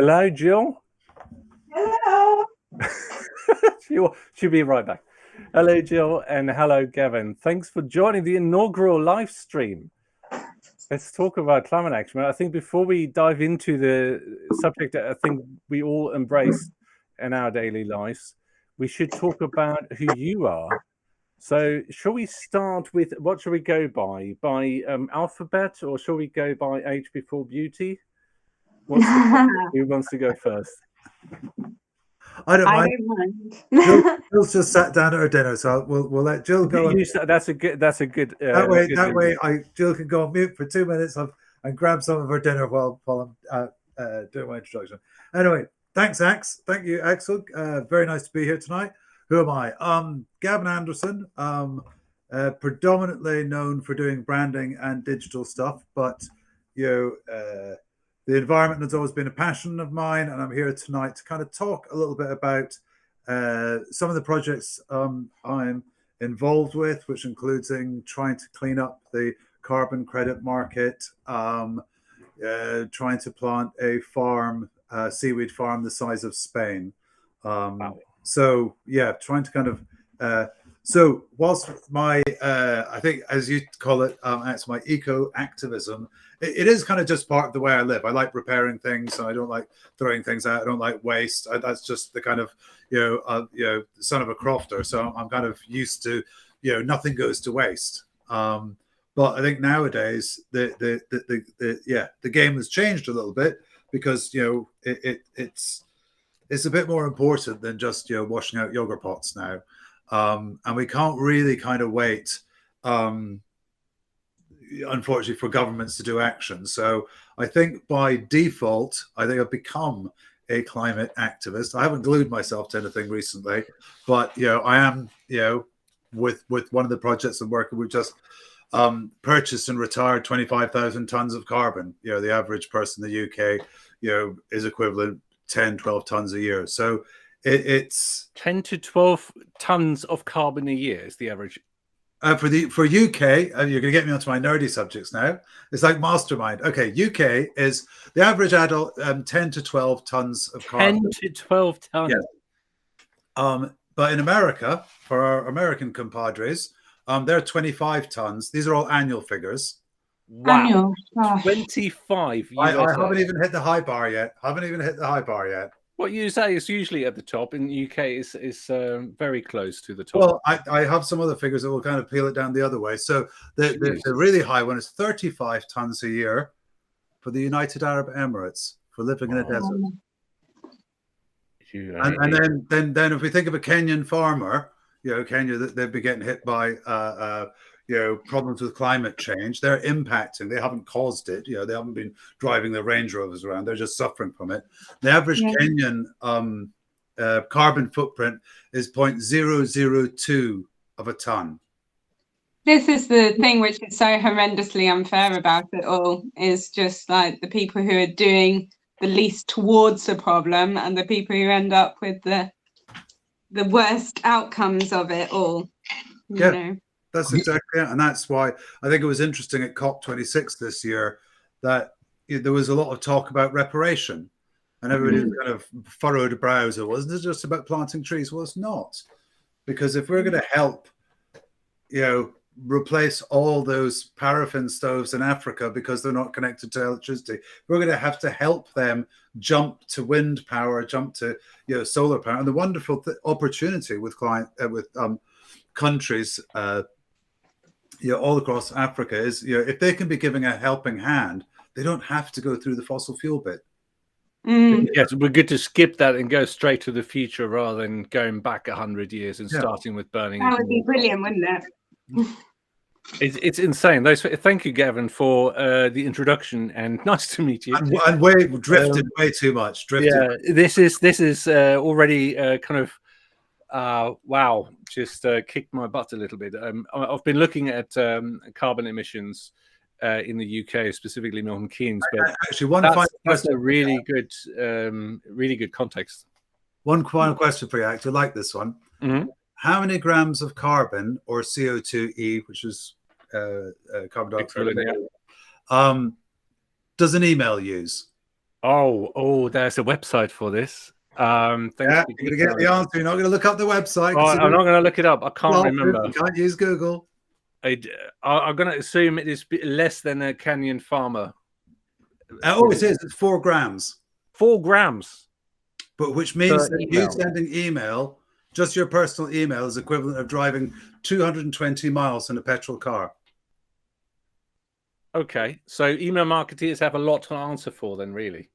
Hello, Gill. Hello. She'll be right back. Hello, Gill, and hello, Gavin. Thanks for joining the inaugural live stream. Let's talk about climate action. I think before we dive into the subject that I think we all embrace in our daily lives, we should talk about who you are. So, shall we start with what shall we go by? By alphabet, or shall we go by age before beauty? Who wants to go first? I don't mind. Don't mind. Jill's just sat down at her dinner, so we'll let Jill go. That's a good. That way, Jill can go on mute for 2 minutes and grab some of her dinner while I'm doing my introduction. Anyway, thanks, Ax. Thank you, Axel. Very nice to be here tonight. Who am I? Gavin Anderson. Predominantly known for doing branding and digital stuff, but the environment has always been a passion of mine, and I'm here tonight to kind of talk a little bit about some of the projects I'm involved with, which includes trying to clean up the carbon credit market, trying to plant a seaweed farm the size of Spain. Wow. So yeah, trying to kind of so whilst my I think, as you call it, it's my eco activism. It is kind of just part of the way I live. I like repairing things, and I don't like throwing things out. I don't like waste. That's just the kind of son of a crofter. So I'm kind of used to nothing goes to waste. But I think nowadays the game has changed a little bit, because it's a bit more important than just washing out yogurt pots now. And we can't really kind of wait, unfortunately, for governments to do action. So I think by default, I've become a climate activist. I haven't glued myself to anything recently, but I am with one of the projects I'm working, we've just purchased and retired 25,000 tons of carbon. The average person in the UK is equivalent 10-12 tons a year. So it's 10 to 12 tons of carbon a year is the average. For UK, you're going to get me onto my nerdy subjects now. It's like mastermind. Okay, UK is the average adult 10 to 12 tons of carbon. 10 to 12 tons. Yeah. But in America, for our American compadres, they're 25 tons. These are all annual figures. Wow. Annual. 25. I haven't even hit the high bar yet. What you say is usually at the top. In the UK, is very close to the top. Well, I have some other figures that will kind of peel it down the other way. So the really high one is 35 tons a year for the United Arab Emirates for living in a desert. And then if we think of a Kenyan farmer, Kenya, they've been getting hit by problems with climate change. They're impacting. They haven't caused it. They haven't been driving their Range Rovers around. They're just suffering from it. The average Kenyan carbon footprint is 0.002 of a ton. This is the thing which is so horrendously unfair about it all, is just like the people who are doing the least towards the problem and the people who end up with the worst outcomes of it all. You know. That's exactly it. And that's why I think it was interesting at COP26 this year that there was a lot of talk about reparation, and everybody kind of furrowed brows. It wasn't just about planting trees. Well, it's not, because if we're going to help, replace all those paraffin stoves in Africa because they're not connected to electricity, we're going to have to help them jump to wind power, jump to solar power. And the wonderful opportunity with countries all across Africa is, if they can be giving a helping hand, they don't have to go through the fossil fuel bit. Yes, we're good to skip that and go straight to the future rather than going back 100 years and starting with burning. That would be brilliant, wouldn't it? It's insane. Thank you, Gavin, for the introduction, and nice to meet you. And we drifted way too much. Yeah, this is already kind of wow, just kicked my butt a little bit. I've been looking at carbon emissions in the UK, specifically Milton Keynes, but actually, that's a really good context. One final question for you, actually, I like this one. Mm-hmm. How many grams of carbon, or CO2e, which is carbon dioxide, does an email use? Oh, there's a website for this. Thanks Yeah, for you're gonna get the answer. You're not gonna look up the website. Oh, I'm not going to look it up. I can't remember. You can't use Google. I'm going to assume it is less than a Kenyan farmer. Oh, it is. It's 4 grams. 4 grams. But which means that you sending email, just your personal email, is equivalent of driving 220 miles in a petrol car. Okay, so email marketers have a lot to answer for then, really.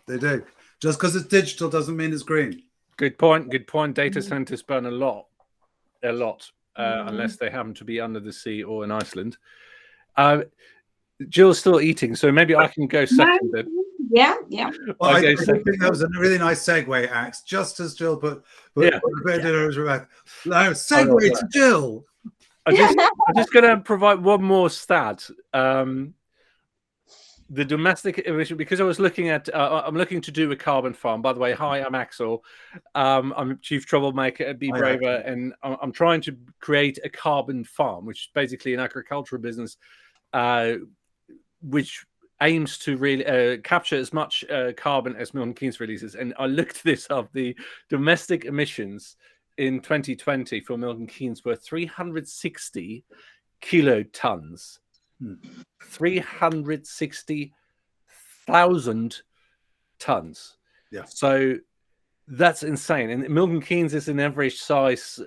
They do. Just because it's digital doesn't mean it's green. Good point. Good point. Data centers burn a lot, unless they happen to be under the sea or in Iceland. Jill's still eating, so maybe I can go second. Then. Yeah. Well, I think that was a really nice segue, Axe. Just as Jill put segue to Jill. I'm just going to provide one more stat. The domestic emission, because I was looking at, I'm looking to do a carbon farm. By the way, hi, I'm Axel. I'm Chief Troublemaker at Be Braver, and I'm trying to create a carbon farm, which is basically an agricultural business, which aims to really capture as much carbon as Milton Keynes releases. And I looked this up. The domestic emissions in 2020 for Milton Keynes were 360 kilotons. 360,000 tons. Yeah. So that's insane. And Milton Keynes is an average size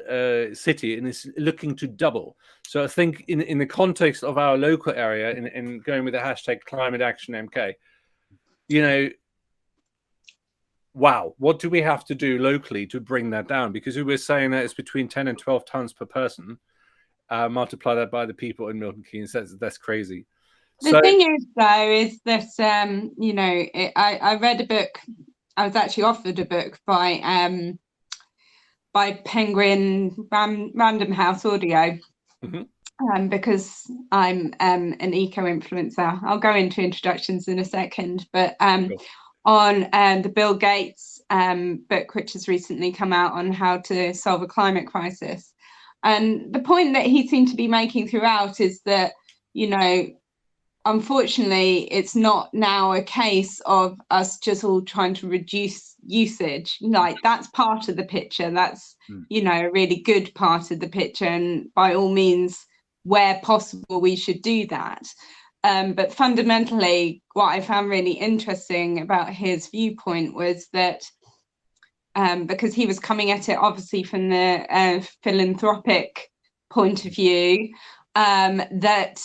city and is looking to double. So I think in the context of our local area, in going with the hashtag Climate Action MK, wow, what do we have to do locally to bring that down? Because we were saying that it's between 10 and 12 tons per person. Multiply that by the people in Milton Keynes. That's crazy. The thing is, though, is that I read a book. I was actually offered a book by Penguin Random House Audio, because I'm an eco influencer. I'll go into introductions in a second, but cool. On the Bill Gates book, which has recently come out on how to solve a climate crisis. And the point that he seemed to be making throughout is that, unfortunately, it's not now a case of us just all trying to reduce usage. Like, that's part of the picture. That's, a really good part of the picture. And by all means, where possible, we should do that. But fundamentally, what I found really interesting about his viewpoint was that because he was coming at it obviously from the philanthropic point of view, that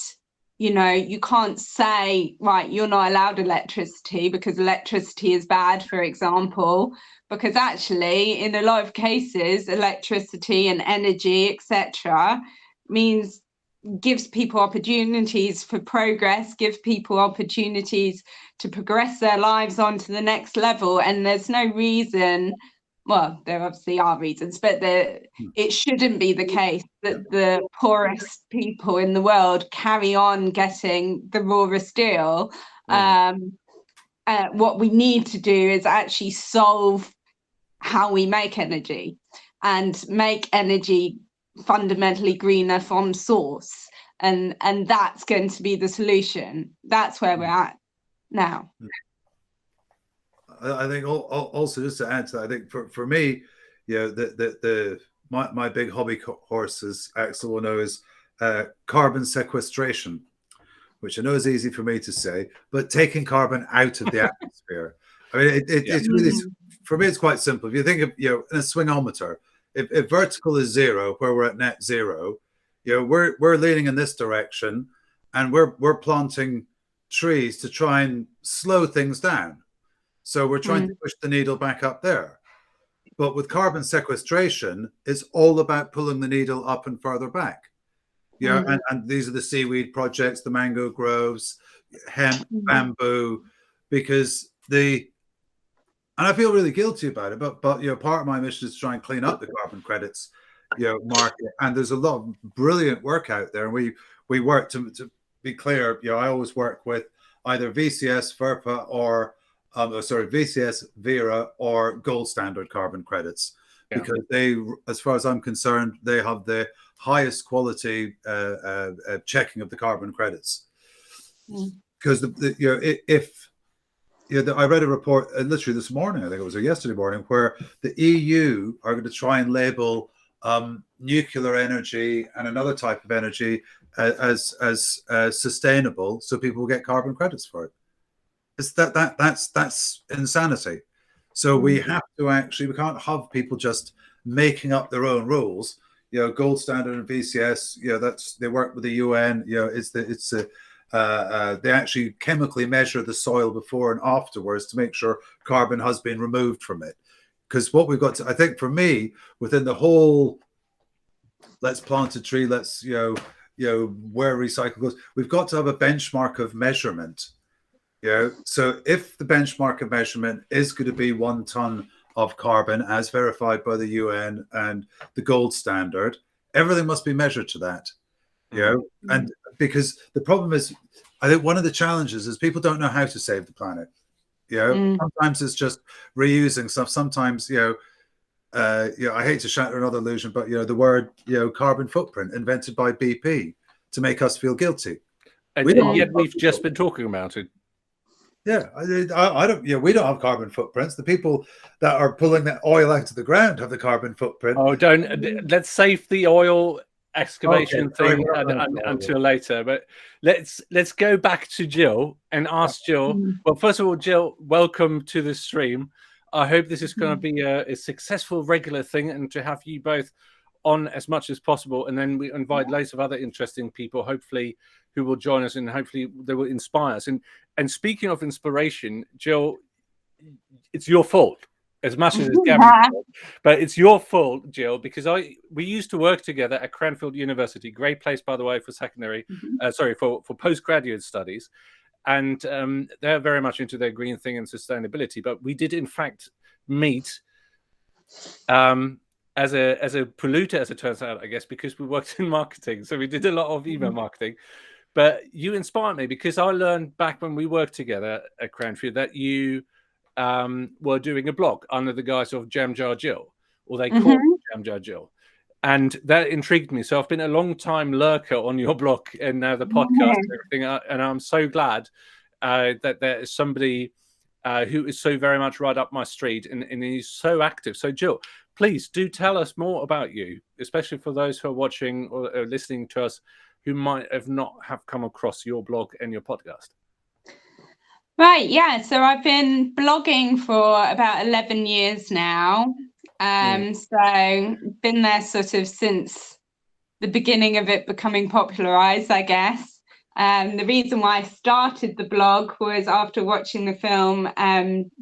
you can't say, right, you're not allowed electricity because electricity is bad, for example, because actually in a lot of cases electricity and energy, etc., gives people opportunities for progress, gives people opportunities to progress their lives on to the next level. And there's no reason, well, there obviously are reasons, but it shouldn't be the case that the poorest people in the world carry on getting the rawest deal. What we need to do is actually solve how we make energy and make energy fundamentally greener from source. And that's going to be the solution. That's where we're at now. I think also, just to add to that, I think for me, my big hobby horse, as Axel will know, is carbon sequestration, which I know is easy for me to say, but taking carbon out of the atmosphere. I mean, it's really, for me, it's quite simple. If you think of, in a swingometer, if vertical is 0, where we're at net 0, we're leaning in this direction, and we're planting trees to try and slow things down. So we're trying to push the needle back up there. But with carbon sequestration, it's all about pulling the needle up and further back. And these are the seaweed projects, the mango groves, hemp, bamboo, because and I feel really guilty about it, but part of my mission is to try and clean up the carbon credits market. And there's a lot of brilliant work out there. And we work, to be clear, I always work with either VCS, FERPA, or VCS, Vera, or gold standard carbon credits, because they, as far as I'm concerned, they have the highest quality checking of the carbon credits. Because I read a report literally this morning, I think it was, or yesterday morning, where the EU are going to try and label nuclear energy and another type of energy as sustainable, so people will get carbon credits for it. It's that's insanity. So we have to actually, we can't have people just making up their own rules. Gold standard and VCS, they work with the UN. They actually chemically measure the soil before and afterwards to make sure carbon has been removed from it. Because what we've got to, I think for me, within the whole, let's plant a tree, let's, where recycle goes, we've got to have a benchmark of measurement. So if the benchmark of measurement is going to be 1 ton of carbon as verified by the UN and the gold standard, everything must be measured to that. And because the problem is, I think one of the challenges is people don't know how to save the planet. Sometimes it's just reusing stuff. Sometimes, I hate to shatter another illusion, but the word, carbon footprint invented by BP to make us feel guilty. And yet we've just been talking about it. Yeah, I don't. We don't have carbon footprints. The people that are pulling that oil out of the ground have the carbon footprint. Oh, let's save the oil excavation thing until later. But let's go back to Gill and ask Gill. Well, first of all, Gill, welcome to the stream. I hope this is going to be a successful regular thing, and to have you both on as much as possible. And then we invite loads of other interesting people, hopefully, who will join us, and hopefully they will inspire us. And speaking of inspiration, Gill, it's your fault as much as it's Gavin's fault, but it's your fault, Gill, because we used to work together at Cranfield University. Great place, by the way, for secondary, for postgraduate studies. And they're very much into their green thing and sustainability. But we did, in fact, meet as a polluter, as it turns out, I guess, because we worked in marketing. So we did a lot of email marketing. But you inspired me, because I learned back when we worked together at Cranfield that you were doing a blog under the guise of Jam Jar Gill, or they called it Jam Jar Gill. And that intrigued me. So I've been a long time lurker on your blog and now the podcast and everything. And I'm so glad that there is somebody who is so very much right up my street and he's so active. So Gill, please do tell us more about you, especially for those who are watching or are listening to us who might have not have come across your blog and your podcast. Right, yeah. So I've been blogging for about 11 years now. So been there sort of since the beginning of it becoming popularized, I guess. The reason why I started the blog was after watching the film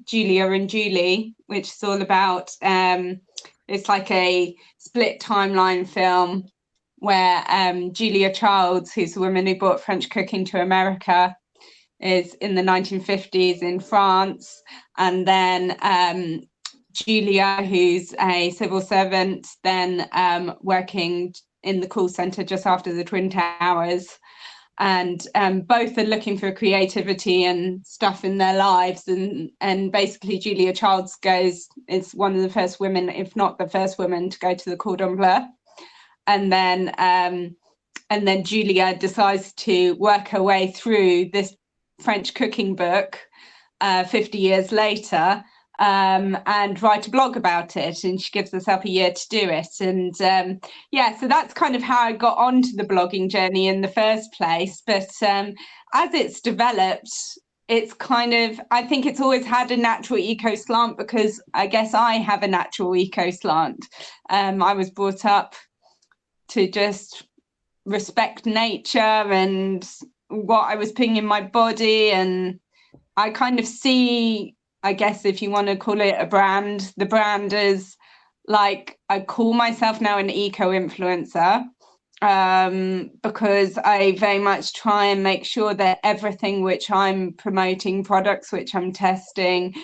Julia and Julie, which is all about, it's like a split timeline film where Julia Childs, who's the woman who brought French cooking to America, is in the 1950s in France. And then Julia, who's a civil servant, then working in the call center just after the Twin Towers. And both are looking for creativity and stuff in their lives. And basically Julia Childs is one of the first women, if not the first woman, to go to the Cordon Bleu. And then Julia decides to work her way through this French cooking book 50 years later, and write a blog about it. And she gives herself a year to do it. And so that's kind of how I got onto the blogging journey in the first place. But as it's developed, it's kind of, I think it's always had a natural eco slant, because I guess I have a natural eco slant. I was brought up to just respect nature and what I was putting in my body. And I kind of see, I guess if you want to call it a brand, the brand is like, I call myself now an eco-influencer, because I very much try and make sure that everything which I'm promoting, products which I'm testing,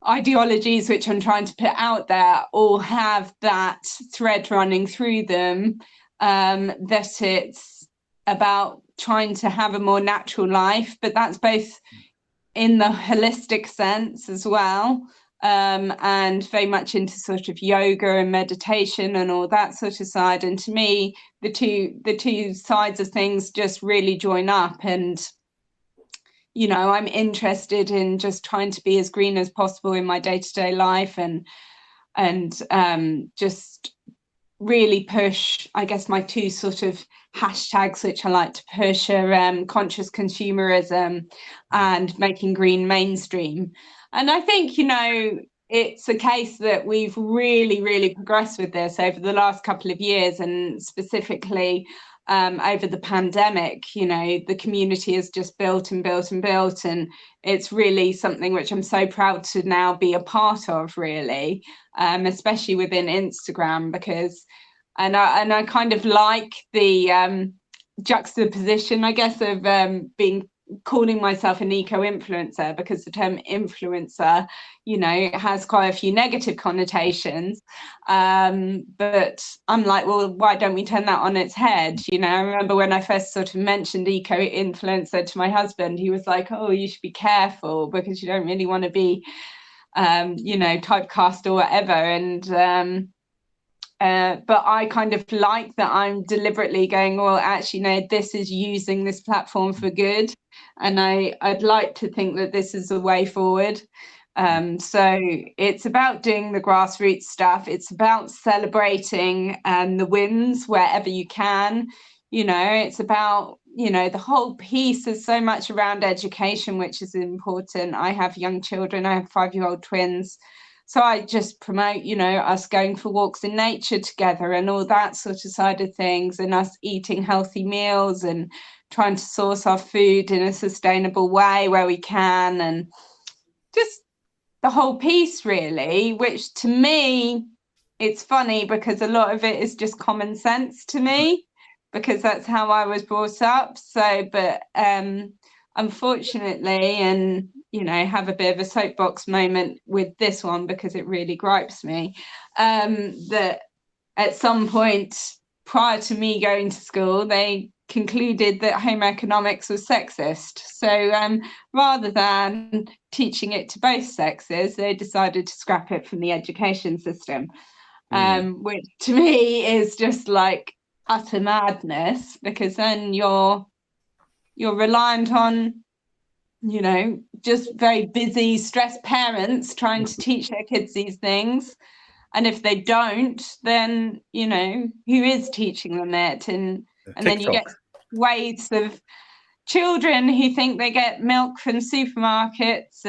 ideologies which I'm trying to put out there, all have that thread running through them, that it's about trying to have a more natural life, but that's both in the holistic sense as well, and very much into sort of yoga and meditation and all that sort of side. And to me, the two sides of things just really join up. And I'm interested in just trying to be as green as possible in my day-to-day life, and just really push, I guess, my two sort of hashtags which I like to push are conscious consumerism and making green mainstream. And I think, it's a case that we've really, really progressed with this over the last couple of years, and specifically over the pandemic. The community has just built and built and built, and it's really something which I'm so proud to now be a part of, really, especially within Instagram, because and I kind of like the juxtaposition, I guess, of calling myself an eco-influencer, because the term influencer, has quite a few negative connotations. But I'm like, well, why don't we turn that on its head? I remember when I first sort of mentioned eco-influencer to my husband, he was like, oh, you should be careful because you don't really want to be, typecast or whatever. And but I kind of like that I'm deliberately going, well, actually, no, this is using this platform for good. And I'd like to think that this is the way forward. So it's about doing the grassroots stuff. It's about celebrating the wins wherever you can. It's about, the whole piece is so much around education, which is important. I have young children. I have 5-year-old twins. So I just promote, us going for walks in nature together and all that sort of side of things, and us eating healthy meals and trying to source our food in a sustainable way where we can, and just the whole piece, really, which to me, it's funny because a lot of it is just common sense to me, because that's how I was brought up. So, but unfortunately, and have a bit of a soapbox moment with this one because it really gripes me, that at some point prior to me going to school, they concluded that home economics was sexist. So rather than teaching it to both sexes, they decided to scrap it from the education system, which to me is just like utter madness, because then you're reliant on just very busy, stressed parents trying to teach their kids these things. And if they don't, then, who is teaching them it? And then you get waves of children who think they get milk from supermarkets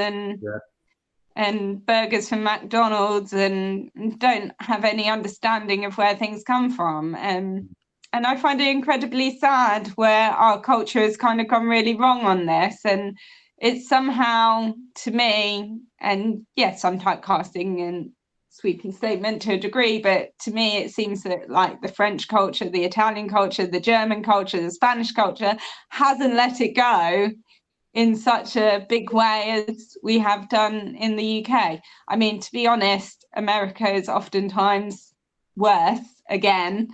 and burgers from McDonald's and don't have any understanding of where things come from. And I find it incredibly sad where our culture has kind of gone really wrong on this. And it's somehow, to me, and yes, I'm typecasting and sweeping statement to a degree, but to me it seems that like the French culture, the Italian culture, the German culture, the Spanish culture hasn't let it go in such a big way as we have done in the UK. I mean, to be honest, America is oftentimes worse, again,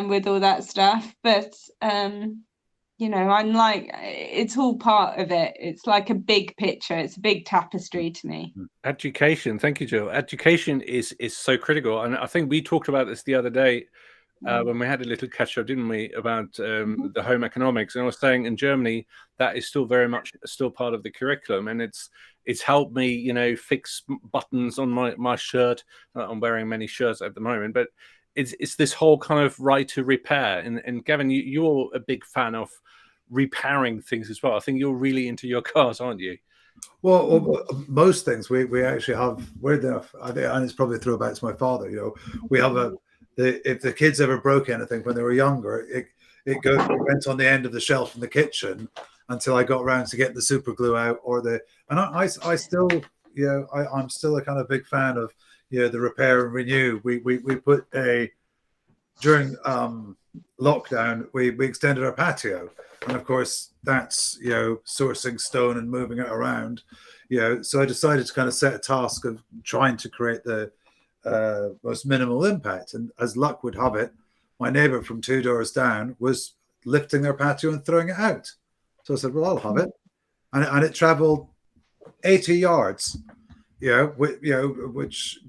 with all that stuff, but I'm like, it's all part of it. It's like a big picture. It's a big tapestry to me. Education. Thank you, Jill. Education is so critical. And I think we talked about this the other day when we had a little catch up, didn't we, about the home economics. And I was saying in Germany, that is still very much still part of the curriculum. And it's helped me, fix buttons on my shirt. I'm wearing many shirts at the moment, but it's this whole kind of right to repair. And Gavin, you're a big fan of repairing things as well. I think you're really into your cars, aren't you? Well, most things we actually have, weird enough, I think, and it's probably a throwback to my father. We have if the kids ever broke anything when they were younger, it went on the end of the shelf in the kitchen until I got around to getting the super glue out and I still, I'm still a kind of big fan of, the repair and renew. We put during lockdown, we extended our patio. And of course, that's, sourcing stone and moving it around. So I decided to kind of set a task of trying to create the most minimal impact. And as luck would have it, my neighbor from 2 doors down was lifting their patio and throwing it out. So I said, well, I'll have it. And it traveled 80 yards, which,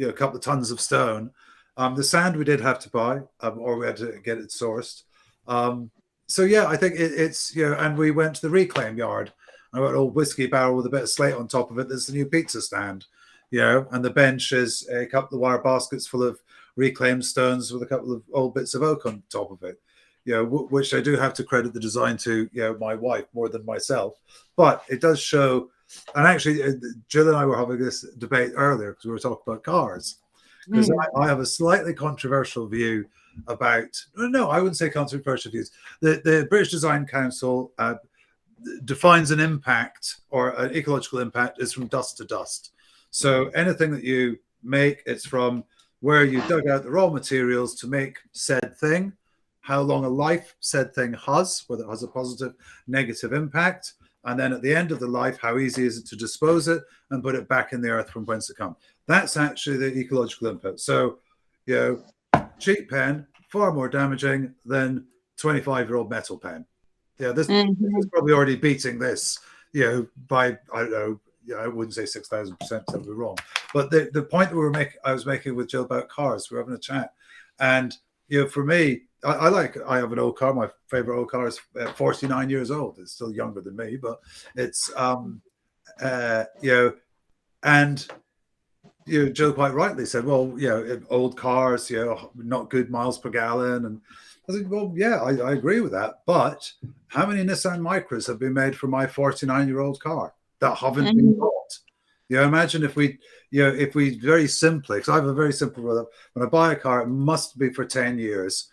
a couple of tons of stone. The sand we did have to buy, or we had to get it sourced. So yeah, I think it's and we went to the reclaim yard, I've got an old whiskey barrel with a bit of slate on top of it. That's the new pizza stand, you know, and the bench is a couple of wire baskets full of reclaimed stones with a couple of old bits of oak on top of it, you know, which I do have to credit the design to, you know, my wife more than myself. But it does show, and actually, Jill and I were having this debate earlier because we were talking about cars. Because I have a slightly controversial view about, no, I wouldn't say controversial views. The British Design Council defines an impact or an ecological impact is from dust to dust. So anything that you make, it's from where you dug out the raw materials to make said thing, how long a life said thing has, whether it has a positive, negative impact, and then at the end of the life, how easy is it to dispose it and put it back in the earth from whence it comes. That's actually the ecological input. So, you know, cheap pen, far more damaging than 25-year-old metal pen. Yeah, this is probably already beating this, you know, by, I don't know, I wouldn't say 6,000%, that would be wrong. But the point that I was making with Jill about cars, we were having a chat. And, you know, for me, I have an old car. My favorite old car is 49 years old. It's still younger than me, but it's, you know, and, you know, Jill quite rightly said, well, you know, old cars, you know, not good miles per gallon. And I think, well, yeah, I agree with that. But how many Nissan Micras have been made for my 49-year-old car that haven't been bought? You know, imagine if we very simply, because I have a very simple rule. When I buy a car, it must be for 10 years.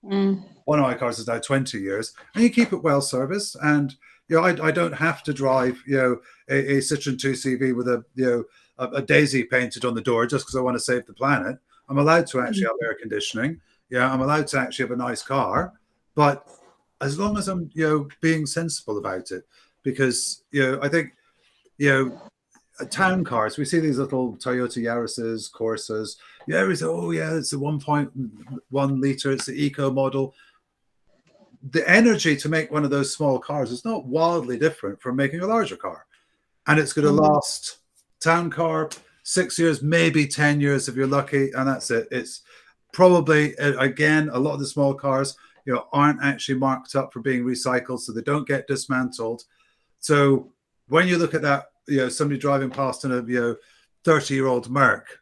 One of my cars is now 20 years, and you keep it well serviced. And, you know, I don't have to drive, you know, a Citroen 2CV with a, you know, a daisy painted on the door just because I want to save the planet. I'm allowed to actually have air conditioning. Yeah, I'm allowed to actually have a nice car, but as long as I'm, you know, being sensible about it, because, you know, I think, you know, town cars, we see these little Toyota Yaris's, Corsas. Yeah, we say, oh yeah, it's a 1.1 liter, it's the eco model. The energy to make one of those small cars is not wildly different from making a larger car, and it's going to last. Town car, 6 years, maybe 10 years if you're lucky, and that's it. It's probably, again, a lot of the small cars, you know, aren't actually marked up for being recycled, so they don't get dismantled. So when you look at that, you know, somebody driving past in a, you know, 30-year-old Merc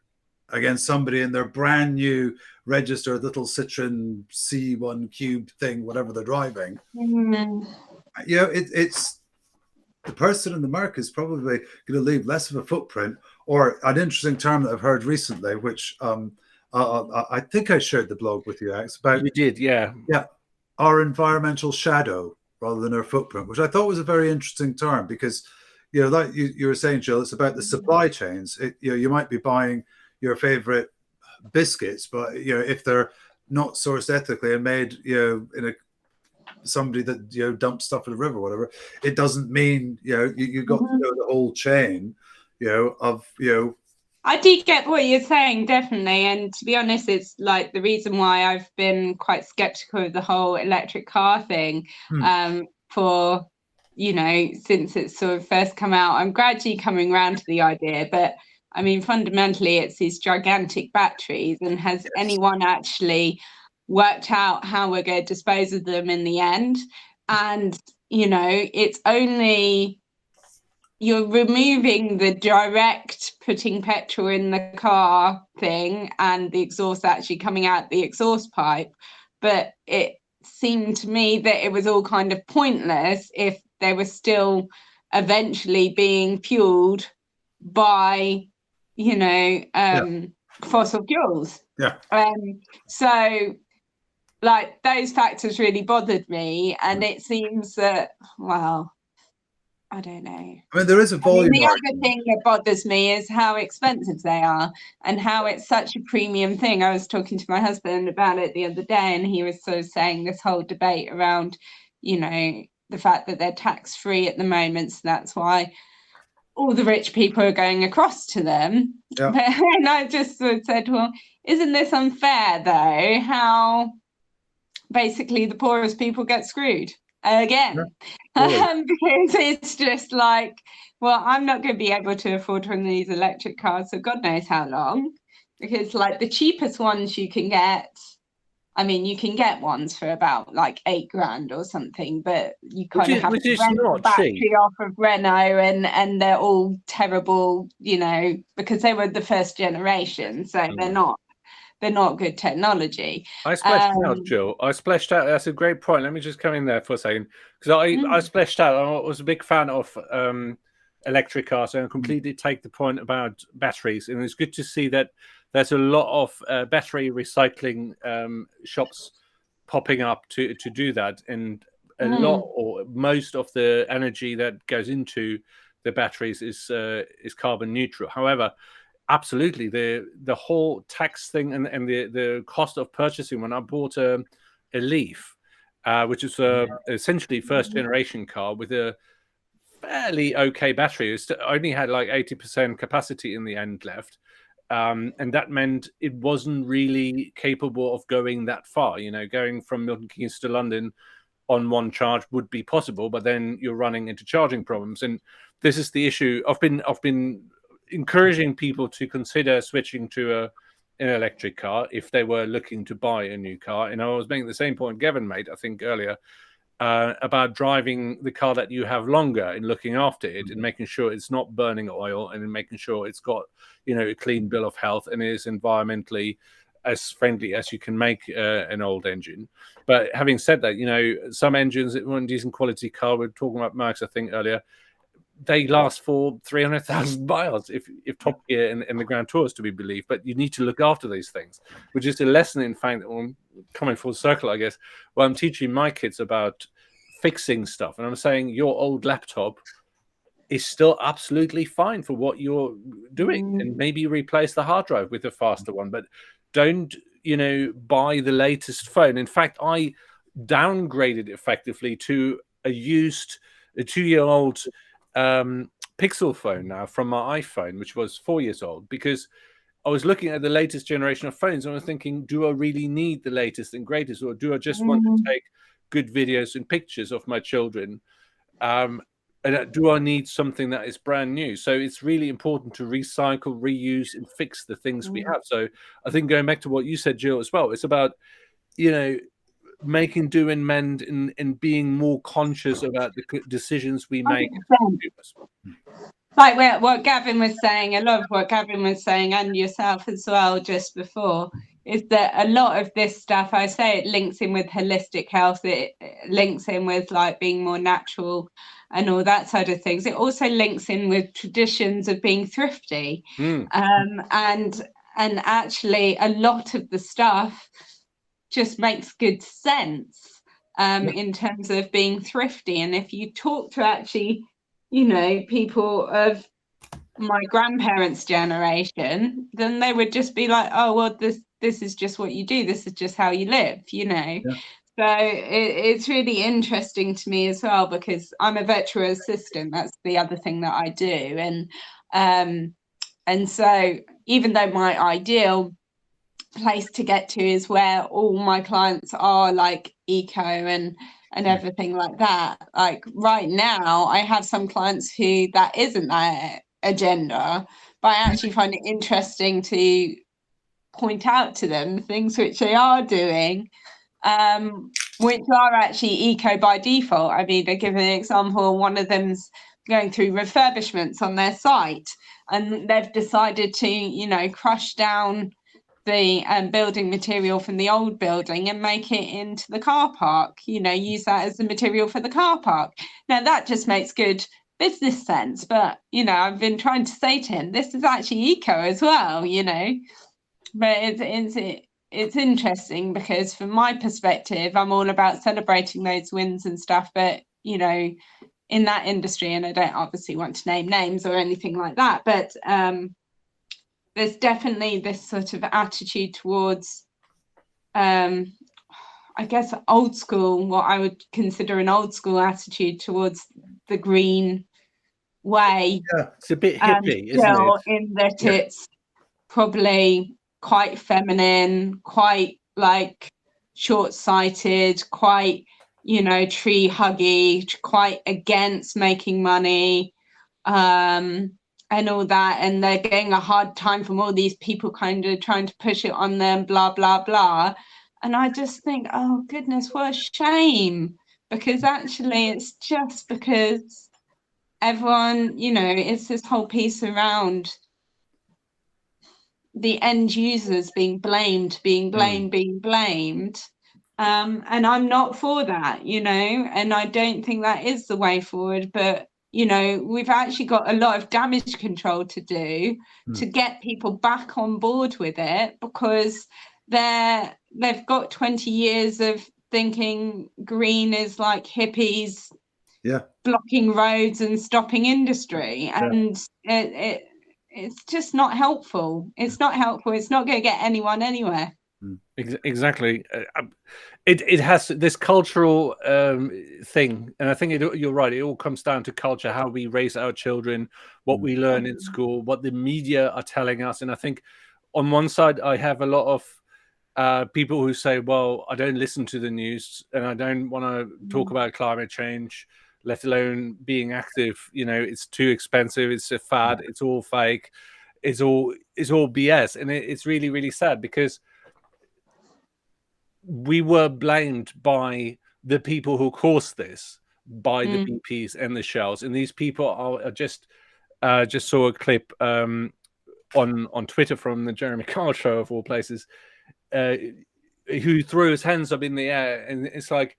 against somebody in their brand new registered little Citroen C1 Cube thing, whatever they're driving, you know, it's the person in the Merc is probably going to leave less of a footprint. Or an interesting term that I've heard recently, which I think I shared the blog with you, Ax, about. You did, yeah. Yeah, our environmental shadow rather than our footprint, which I thought was a very interesting term because, you know, like you were saying, Jill, it's about the supply chains. You know, you might be buying your favorite biscuits, but, you know, if they're not sourced ethically and made, you know, in a somebody that, you know, dumps stuff in the river or whatever, it doesn't mean, you know, you've got to know the whole chain, you know, of, you know. I do get what you're saying, definitely. And to be honest, it's like the reason why I've been quite skeptical of the whole electric car thing for, you know, since it's sort of first come out. I'm gradually coming around to the idea, but I mean, fundamentally, it's these gigantic batteries. And has anyone actually worked out how we're going to dispose of them in the end? And, you know, it's only, you're removing the direct putting petrol in the car thing and the exhaust actually coming out the exhaust pipe. But it seemed to me that it was all kind of pointless if they were still eventually being fueled by, you know, fossil fuels. Yeah. So, like, those factors really bothered me, and it seems that, well, I don't know. I mean, there is a volume. The other thing that bothers me is how expensive they are and how it's such a premium thing. I was talking to my husband about it the other day, and he was sort of saying this whole debate around, you know, the fact that they're tax-free at the moment, so that's why all the rich people are going across to them. Yeah. And I just sort of said, well, isn't this unfair, though, how basically the poorest people get screwed again? Because it's just like, well, I'm not going to be able to afford one of these electric cars for God knows how long, because like the cheapest ones you can get I mean, you can get ones for about like $8,000 or something, but you kind of have which to is rent the not battery cheap. off of Renault, and they're all terrible, you know, because they were the first generation, so they're not good technology. I splashed out, Jill. I splashed out. That's a great point. Let me just come in there for a second, because I splashed out. I was a big fan of electric cars, and I completely take the point about batteries. And it's good to see that there's a lot of battery recycling shops popping up to do that, and a lot or most of the energy that goes into the batteries is carbon neutral. However, absolutely, the whole tax thing and the cost of purchasing. When I bought a Leaf, which is essentially first generation car with a fairly okay battery, it only had like 80% capacity in the end left, and that meant it wasn't really capable of going that far. You know, going from Milton Keynes to London on one charge would be possible, but then you're running into charging problems, and this is the issue. I've been encouraging people to consider switching to an electric car if they were looking to buy a new car. And I was making the same point Gavin made, I think, earlier, about driving the car that you have longer and looking after it and making sure it's not burning oil, and making sure it's got, you know, a clean bill of health and is environmentally as friendly as you can make an old engine. But having said that, you know, some engines, one decent quality car, we were talking about Max, I think, earlier, they last for 300,000 miles if Top Gear and the Grand Tour is to be believed. But you need to look after these things, which is a lesson, in fact, that I'm coming full circle, I guess, where I'm teaching my kids about fixing stuff. And I'm saying your old laptop is still absolutely fine for what you're doing, and maybe replace the hard drive with a faster one. But don't, you know, buy the latest phone. In fact, I downgraded effectively to a 2-year-old Pixel phone now from my iPhone, which was 4 years old, because I was looking at the latest generation of phones and I was thinking, do I really need the latest and greatest, or do I just want to take good videos and pictures of my children? And do I need something that is brand new? So it's really important to recycle, reuse, and fix the things we have. So I think, going back to what you said, Jill, as well, it's about, you know, making do and mend, and being more conscious about the decisions we make. Like what Gavin was saying, I love what Gavin was saying, and yourself as well just before, is that a lot of this stuff, I say it links in with holistic health, it links in with like being more natural and all that side of things. It also links in with traditions of being thrifty. And actually a lot of the stuff just makes good sense in terms of being thrifty. And if you talk to actually, you know, people of my grandparents' generation, then they would just be like, oh, well, this is just what you do. This is just how you live, you know. Yeah. So it's really interesting to me as well, because I'm a virtual assistant. That's the other thing that I do. And so even though my ideal place to get to is where all my clients are like eco and everything like that, like right now I have some clients who that isn't their agenda, but I actually find it interesting to point out to them things which they are doing, which are actually eco by default. I mean, I give an example. One of them's going through refurbishments on their site, and they've decided to, you know, crush down the building material from the old building and make it into the car park, you know, use that as the material for the car park. Now that just makes good business sense, but, you know, I've been trying to say to him, this is actually eco as well, you know. But it's interesting, because from my perspective, I'm all about celebrating those wins and stuff, but, you know, in that industry, and I don't obviously want to name names or anything like that, but there's definitely this sort of attitude towards, I guess, old school, what I would consider an old school attitude towards the green way. Yeah, it's a bit hippie, isn't it? In that it's probably quite feminine, quite like short-sighted, quite, you know, tree huggy, quite against making money. And all that, and they're getting a hard time from all these people kind of trying to push it on them, blah blah blah. And I just think, oh goodness, what a shame, because actually it's just because everyone, you know, it's this whole piece around the end users being blamed. And I'm not for that, you know, and I don't think that is the way forward. But, you know, we've actually got a lot of damage control to do to get people back on board with it, because they've got 20 years of thinking green is like hippies blocking roads and stopping industry. And it's just not helpful. It's not helpful. It's not going to get anyone anywhere. Exactly. It has this cultural thing, and I think you're right. It all comes down to culture, how we raise our children, what we learn in school, what the media are telling us. And I think on one side, I have a lot of people who say, well, I don't listen to the news and I don't want to talk about climate change, let alone being active. You know, it's too expensive. It's a fad. It's all fake. It's all BS. And it's really, really sad, because we were blamed by the people who caused this, by the BPs and the Shells. And these people are just saw a clip on Twitter from the Jeremy Kyle show, of all places, who threw his hands up in the air. And it's like,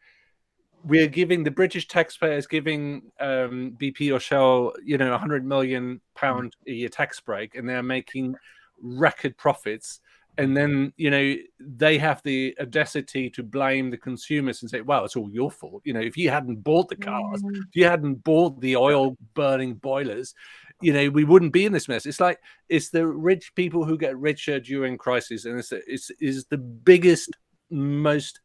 we're giving the British taxpayers, giving BP or Shell, you know, £100 million a year tax break, and they're making record profits. And then, you know, they have the audacity to blame the consumers and say, well, it's all your fault. You know, if you hadn't bought the cars, if you hadn't bought the oil burning boilers, you know, we wouldn't be in this mess. It's like, it's the rich people who get richer during crisis. And it's the biggest, most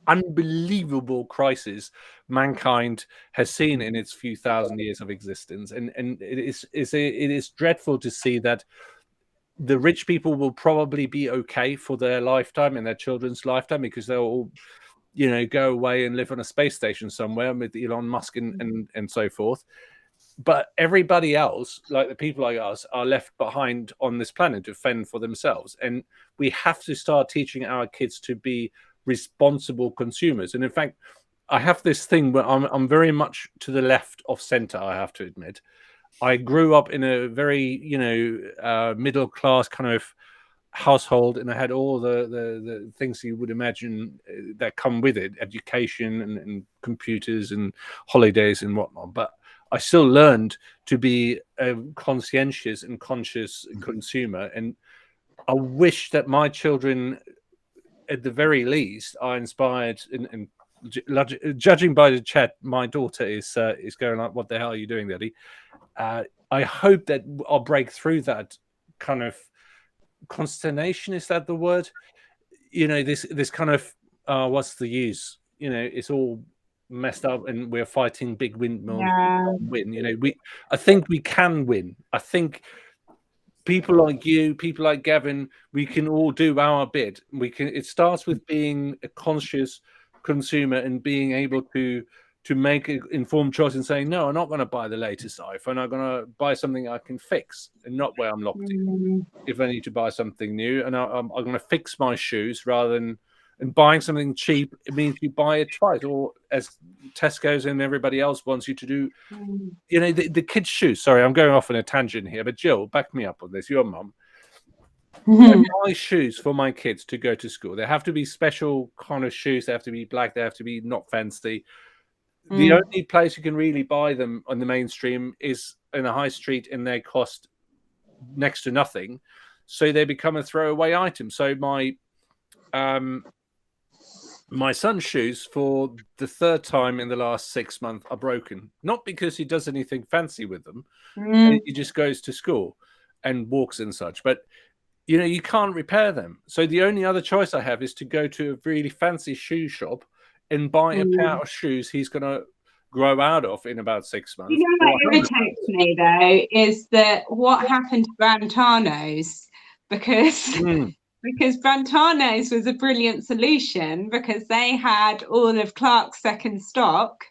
unbelievable crisis mankind has seen in its few thousand years of existence. And it is dreadful to see that the rich people will probably be okay for their lifetime and their children's lifetime, because they'll all, you know, go away and live on a space station somewhere with Elon Musk and so forth. But everybody else, like the people like us, are left behind on this planet to fend for themselves. And we have to start teaching our kids to be responsible consumers. And in fact, I have this thing where I'm very much to the left of center, I have to admit. I grew up in a very, you know, middle class kind of household, and I had all the things you would imagine that come with it, education and computers and holidays and whatnot. But I still learned to be a conscientious and conscious consumer. And I wish that my children, at the very least, are inspired. And judging by the chat, my daughter is going like, "What the hell are you doing, Daddy?" I hope that I'll break through that kind of consternation. Is that the word? You know, this kind of what's the use? You know, it's all messed up, and we're fighting big windmills. Win. You know, I think we can win. I think people like you, people like Gavin, we can all do our bit. We can. It starts with being a conscious consumer and being able to make an informed choice and saying, no, I'm not going to buy the latest iPhone. I'm going to buy something I can fix and not where I'm locked in. If I need to buy something new, and I'm going to fix my shoes rather than. And buying something cheap, it means you buy it twice, or as Tesco's and everybody else wants you to do. You know, the kids' shoes. Sorry, I'm going off on a tangent here, but Jill, back me up on this. Your mum. I buy shoes for my kids to go to school. They have to be special kind of shoes. They have to be black. They have to be not fancy. The only place you can really buy them on the mainstream is in a high street, and they cost next to nothing. So they become a throwaway item. So my son's shoes, for the third time in the last 6 months, are broken. Not because he does anything fancy with them. He just goes to school and walks and such. But, you know, you can't repair them. So the only other choice I have is to go to a really fancy shoe shop and buy a pair of shoes he's going to grow out of in about 6 months. You know what irritates me, though, is that what happened to Brantano's, because Brantano's was a brilliant solution, because they had all of Clark's second stock,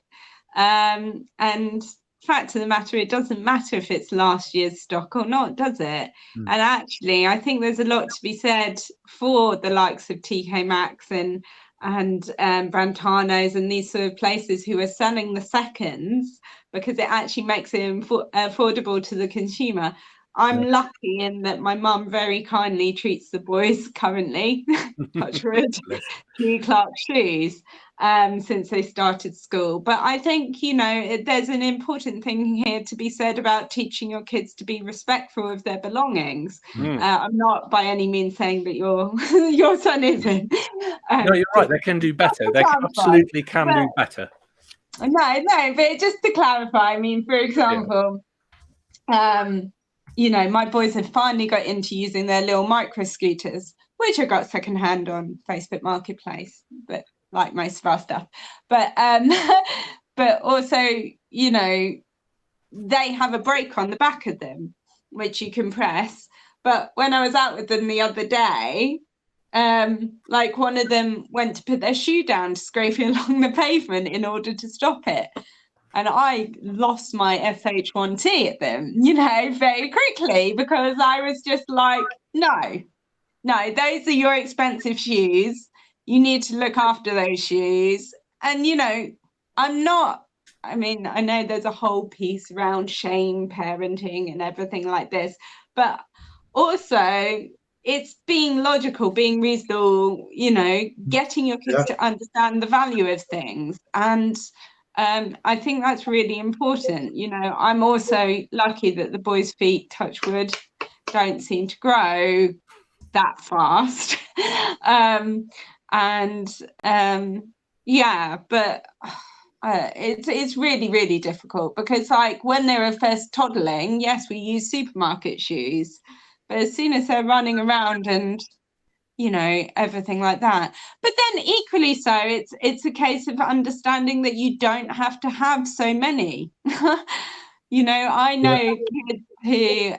and fact of the matter, it doesn't matter if it's last year's stock or not, does it? Mm. And actually, I think there's a lot to be said for the likes of TK Maxx and Brantano's and these sort of places who are selling the seconds, because it actually makes it affordable to the consumer. I'm lucky in that my mum very kindly treats the boys currently, touch wood, to Clark shoes since they started school. But I think, you know, there's an important thing here to be said about teaching your kids to be respectful of their belongings. I'm not by any means saying that your son isn't. No, you're right. They can do better. They absolutely can do better. No, but just to clarify, I mean, for example, you know, my boys have finally got into using their little micro scooters, which I got secondhand on Facebook Marketplace, but like most of our stuff. But but also, you know, they have a brake on the back of them, which you can press. But when I was out with them the other day, like one of them went to put their shoe down, scraping along the pavement in order to stop it. And I lost my SH1T at them, you know, very quickly, because I was just like, no, those are your expensive shoes. You need to look after those shoes. And, you know, I mean, I know there's a whole piece around shame parenting and everything like this, but also it's being logical, being reasonable, you know, getting your kids to understand the value of things. And I think that's really important. You know, I'm also lucky that the boys' feet, touch wood, don't seem to grow that fast. But it's really, really difficult because, like, when they were first toddling, yes, we use supermarket shoes, but as soon as they're running around and, you know, everything like that. But then equally so, it's a case of understanding that you don't have to have so many. You know, I know kids who,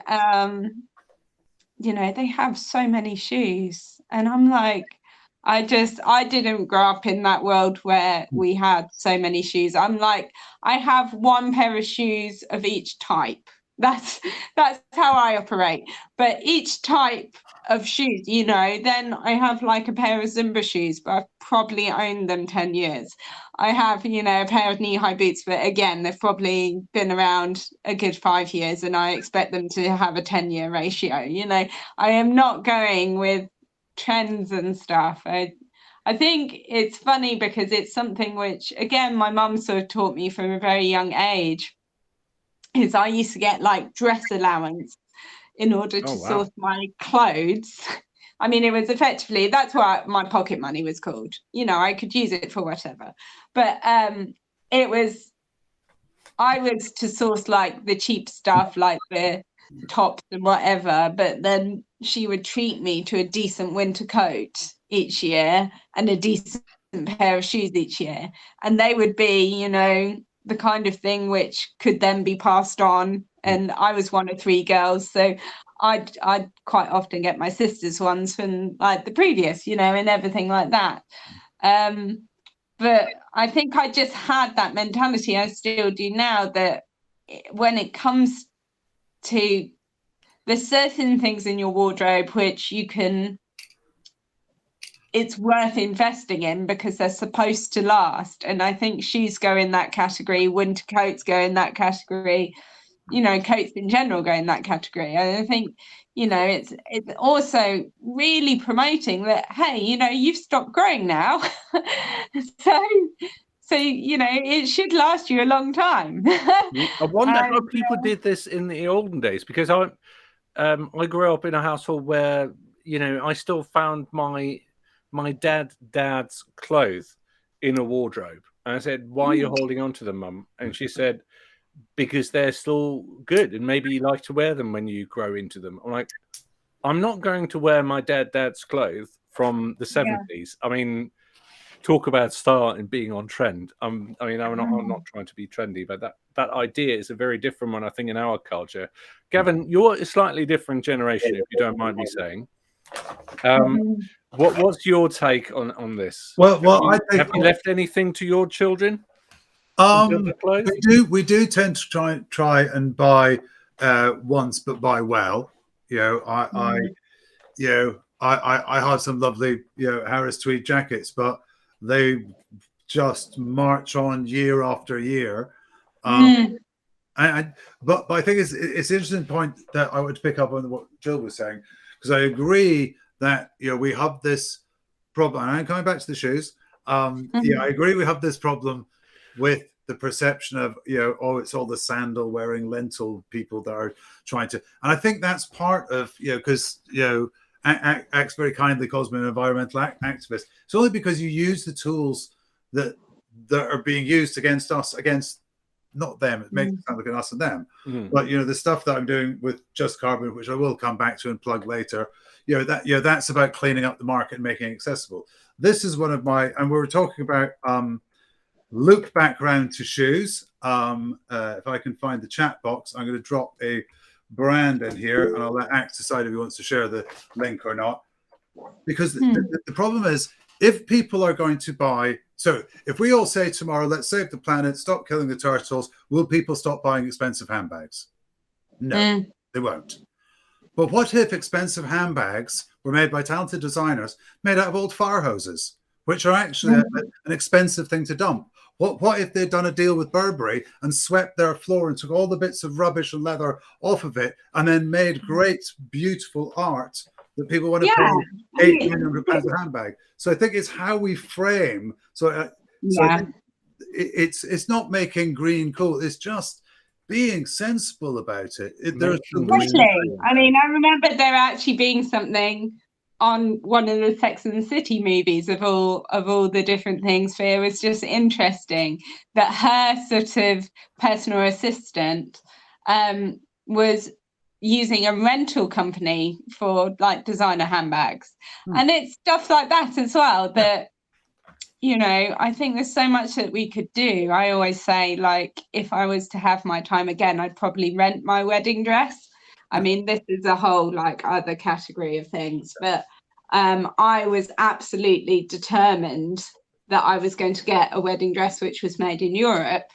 you know, they have so many shoes. And I'm like, I didn't grow up in that world where we had so many shoes. I'm like, I have one pair of shoes of each type. That's how I operate. But each type of shoes, you know, then I have like a pair of Zumba shoes, but I've probably owned them 10 years. I have, you know, a pair of knee-high boots, but again, they've probably been around a good 5 years, and I expect them to have a 10-year ratio. You know, I am not going with trends and stuff. I think it's funny because it's something which, again, my mum sort of taught me from a very young age. Is I used to get like dress allowance in order to source my clothes. I mean, it was effectively, that's what my pocket money was called. You know, I could use it for whatever. But I was to source like the cheap stuff, like the tops and whatever. But then she would treat me to a decent winter coat each year and a decent pair of shoes each year. And they would be, you know, the kind of thing which could then be passed on. And I was one of 3 girls, so I'd quite often get my sister's ones from like the previous, you know, and everything like that. But I think I just had that mentality, I still do now, that when it comes to, there's certain things in your wardrobe which it's worth investing in because they're supposed to last. And I think shoes go in that category, winter coats go in that category, you know, coats in general go in that category. And I think, you know, it's also really promoting that, hey, you know, you've stopped growing now. So, you know, it should last you a long time. I wonder how people did this in the olden days, because I grew up in a household where, you know, I still found my dad's clothes in a wardrobe. And I said, why are you holding on to them, Mum? And she said, because they're still good and maybe you like to wear them when you grow into them. I'm like, I'm not going to wear my dad's clothes from the 70s. I mean, talk about style and being on trend. I'm not trying to be trendy, but that idea is a very different one, I think, in our culture. Gavin, you're a slightly different generation, if you don't mind me saying. What's your take on this? Well, have you left anything to your children? in terms of clothes? We do tend to try and buy once, but buy well. You know, I have some lovely Harris tweed jackets, but they just march on year after year. But I think it's an interesting point that I would pick up on what Gill was saying, because I agree that we have this problem. And I'm coming back to the shoes. Yeah, I agree. We have this problem with the perception of it's all the sandal wearing lentil people that are trying to, and I think that's part of because Axe very kindly calls me an environmental activist. It's only because you use the tools that are being used against us, against not them. It makes it sound like an us and them. But the stuff that I'm doing with Just Carbon, which I will come back to and plug later, that's about cleaning up the market and making it accessible. This is one of my, and we were talking about loop back round to shoes. If I can find the chat box, I'm going to drop a brand in here, and I'll let Axe decide if he wants to share the link or not. Because the problem is, if people are going to buy, so if we all say tomorrow, let's save the planet, stop killing the turtles, will people stop buying expensive handbags? No, they won't. But what if expensive handbags were made by talented designers made out of old fire hoses, which are actually an expensive thing to dump? What if they'd done a deal with Burberry and swept their floor and took all the bits of rubbish and leather off of it and then made great, beautiful art that people want to pay £800 a handbag? So I think it's how we frame. So it's not making green cool. It's just being sensible about it. Especially, I mean, I remember there actually being something on one of the Sex and the City movies of all the different things. It was just interesting that her sort of personal assistant was using a rental company for like designer handbags. And it's stuff like that as well that I think there's so much that we could do. I always say, like, if I was to have my time again, I'd probably rent my wedding dress. I mean, this is a whole like other category of things, but I was absolutely determined that I was going to get a wedding dress which was made in Europe,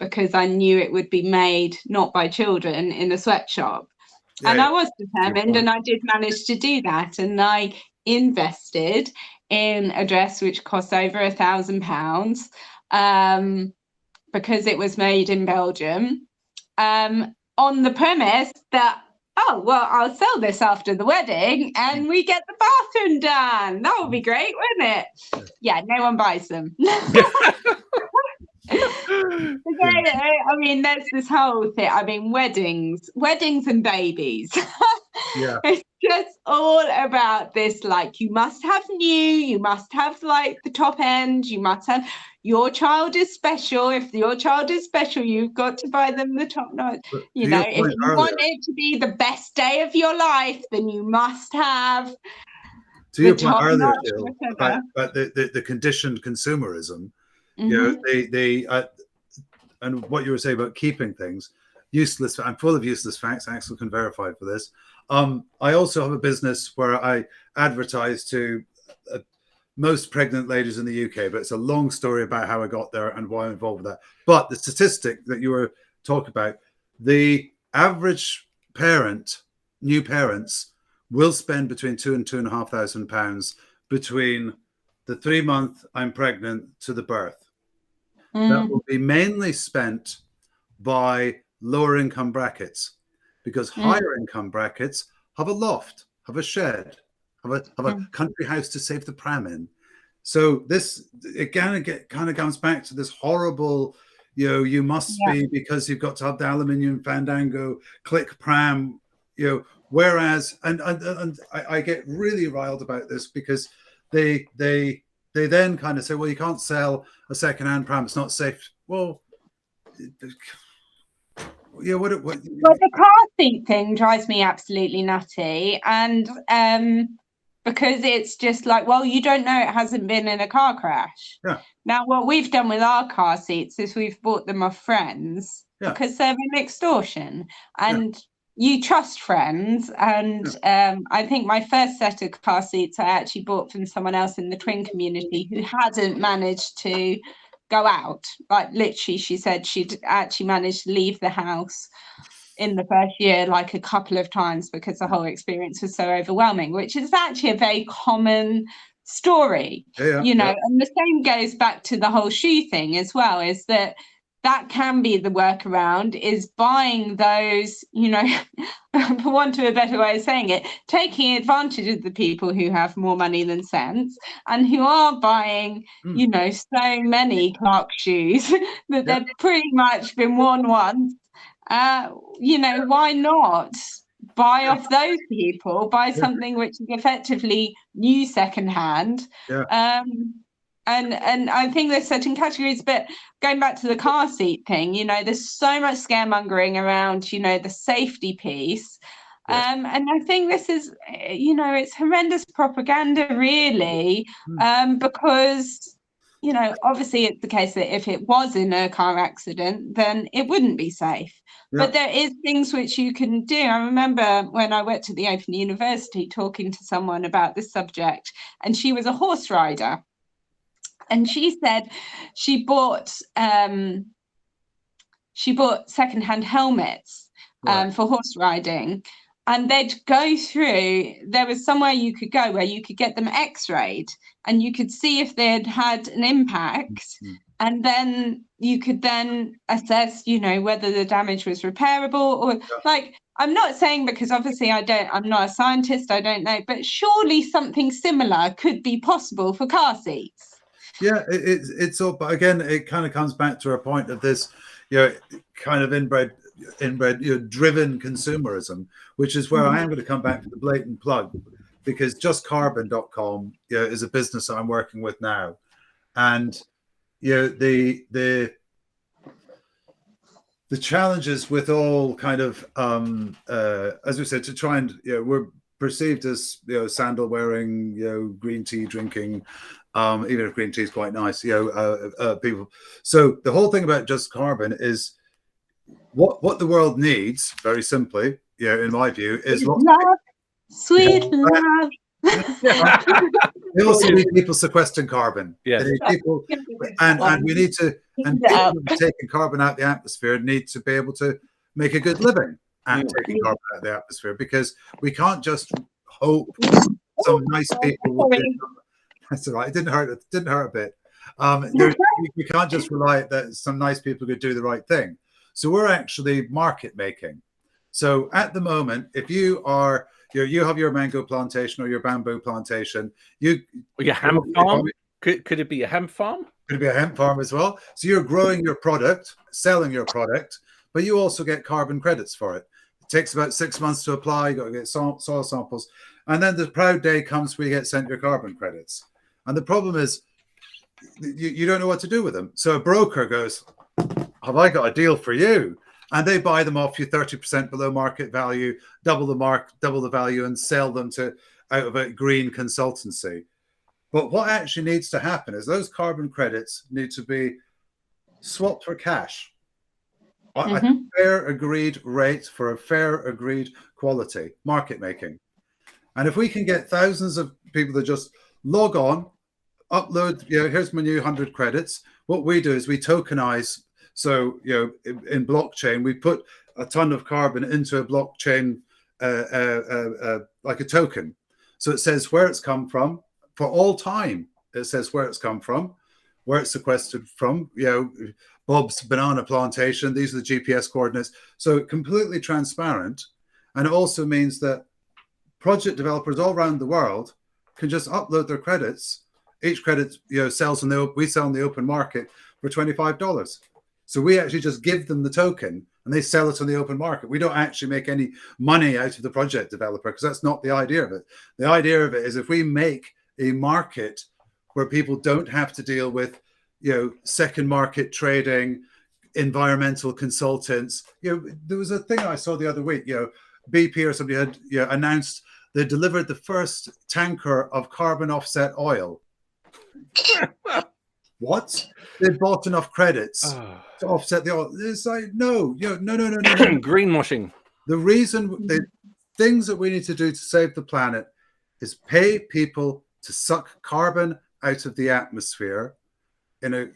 because I knew it would be made not by children in a sweatshop. And I was determined, and I did manage to do that. And I invested in a dress which cost over £1,000 because it was made in Belgium, on the premise that, oh, well, I'll sell this after the wedding and we get the bathroom done. That would be great, wouldn't it? Yeah, no one buys them. I mean, there's this whole thing. I mean, weddings and babies. It's just all about this, like, you must have new, you must have like the top end, you must have, your child is special. If your child is special, you've got to buy them the top notch. If you want it to be the best day of your life, then you must have to your point earlier, Jill, about the conditioned consumerism. They and what you were saying about keeping things useless. I'm full of useless facts. Axel can verify for this. I also have a business where I advertise to most pregnant ladies in the UK, but it's a long story about how I got there and why I'm involved with that. But the statistic that you were talking about, the average parent, new parents, will spend between £2,000 and £2,500 between the 3-month I'm pregnant to the birth. That will be mainly spent by lower income brackets, because higher income brackets have a loft, have a shed, have a country house to save the pram in. So this again kind of comes back to this horrible, you must be, because you've got to have the aluminium Fandango click pram, whereas and I get really riled about this, because they then kind of say, well, you can't sell a second-hand pram, it's not safe. Well, what the car seat thing drives me absolutely nutty, and because it's just like, well, you don't know it hasn't been in a car crash. Now, what we've done with our car seats is we've bought them off friends because they're an extortion, and you trust friends. And I think my first set of car seats I actually bought from someone else in the twin community who hadn't managed to go out. Like literally, she said she'd actually managed to leave the house in the first year like a couple of times because the whole experience was so overwhelming, which is actually a very common story. And the same goes back to the whole shoe thing as well, is that can be the workaround, is buying those, for want of a better way of saying it, taking advantage of the people who have more money than sense and who are buying, so many Clark shoes that they've pretty much been worn once. Why not buy off those people, buy something which is effectively new secondhand? And I think there's certain categories, but going back to the car seat thing, there's so much scaremongering around, the safety piece. And I think this is, it's horrendous propaganda, really, because, obviously it's the case that if it was in a car accident, then it wouldn't be safe. But there is things which you can do. I remember when I worked at the Open University talking to someone about this subject, and she was a horse rider. And she said she bought secondhand helmets for horse riding, and they'd go through. There was somewhere you could go where you could get them X-rayed, and you could see if they'd had an impact, and then you could then assess, whether the damage was repairable or like. I'm not saying, because obviously I'm not a scientist, I don't know, but surely something similar could be possible for car seats. Yeah, it's all, but again, it kind of comes back to our point of this, kind of inbred, driven consumerism, which is where I am going to come back to the blatant plug, because justcarbon.com is a business I'm working with now, and the challenges with all kind of as we said, to try and we're perceived as sandal wearing, green tea drinking. Even if green tea is quite nice, people. So the whole thing about Just Carbon is what the world needs, very simply, in my view, is love, sweet love. They also need people sequestering carbon. Yes. They need people, and we need to, and people who are taking carbon out of the atmosphere need to be able to make a good living at taking carbon out of the atmosphere, because we can't just hope some nice people will do. That's all right. It didn't hurt. It didn't hurt a bit. We can't just rely that some nice people could do the right thing. So we're actually market making. So at the moment, if you are, you have your mango plantation or your bamboo plantation, your hemp farm. Could it be a hemp farm? Could it be a hemp farm as well? So you're growing your product, selling your product, but you also get carbon credits for it. It takes about 6 months to apply. You got to get soil samples, and then the proud day comes where you get sent your carbon credits. And the problem is, you don't know what to do with them. So a broker goes, have I got a deal for you? And they buy them off you 30% below market value, double the value, and sell them out of a green consultancy. But what actually needs to happen is those carbon credits need to be swapped for cash. A fair agreed rate for a fair agreed quality, market making. And if we can get thousands of people that just log on, upload, here's my new 100 credits. What we do is we tokenize. So, in blockchain, we put a ton of carbon into a blockchain, like a token. So it says where it's come from for all time. It says where it's come from, where it's sequestered from, Bob's banana plantation. These are the GPS coordinates. So completely transparent. And it also means that project developers all around the world can just upload their credits. Each credit, sells we sell in the open market for $25. So we actually just give them the token and they sell it on the open market. We don't actually make any money out of the project developer, because that's not the idea of it. The idea of it is, if we make a market where people don't have to deal with, second market trading, environmental consultants. There was a thing I saw the other week, BP or somebody had announced they delivered the first tanker of carbon offset oil. What? They bought enough credits to offset the oil. It's like, no. Greenwashing. The things that we need to do to save the planet is pay people to suck carbon out of the atmosphere in a